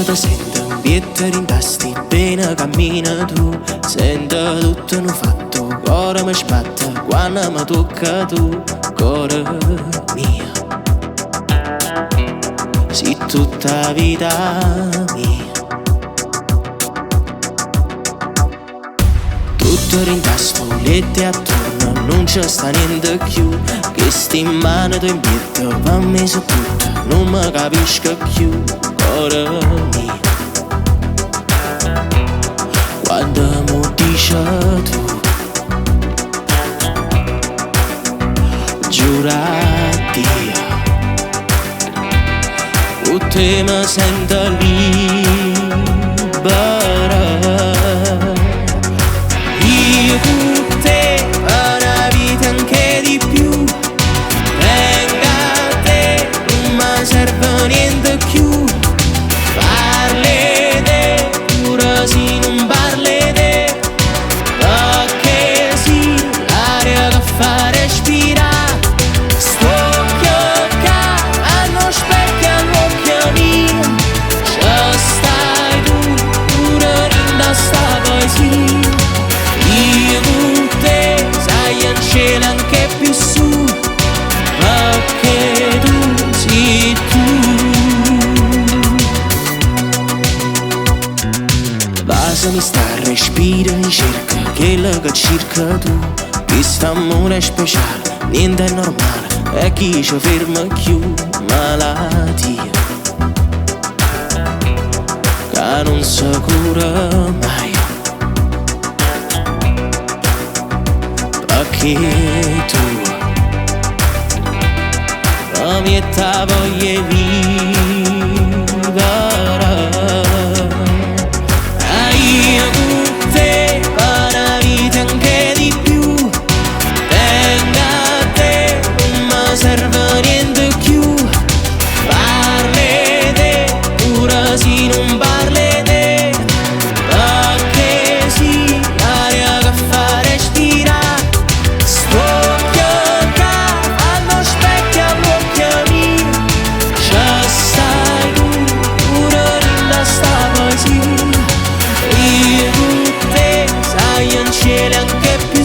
voce ti sento, un pietto rimpasti, bene cammina tu. Sento tutto un fatto, cuore mi sbatte quando mi tocca tu, cuore mio. Sei tutta vita mia. Tutto rintasto, letti attorno, non c'è sta niente più. Che sti in mano tu in pietto, va messo tutto, non mi capisco più, cuore mio. Quando mi dici tu, giura a Dio, con te mi sento libera. Io con te una vita anche di più. Venga a te, non mi serve niente più. Parli te, pure se non parli te, perché sì, l'aria che fa respirare. Sto che hanno specchio all'occhio mio, ci stai tu, pure in sta poesia. Io con te, sai in cielo anche più su, perché tu sei tu. Basta mi sta a respira in cerca, quello che cerca tu. Questo amore è speciale, niente è normale, e chi ci ferma più, malattia che non si cura mai. Perché tu la mia voglia vivere. Io con te una vita anche di più. Venga a te, non mi serve niente più. Parli te, pure se non parli te, perché sì, l'aria che fa respirare. Cielo anche più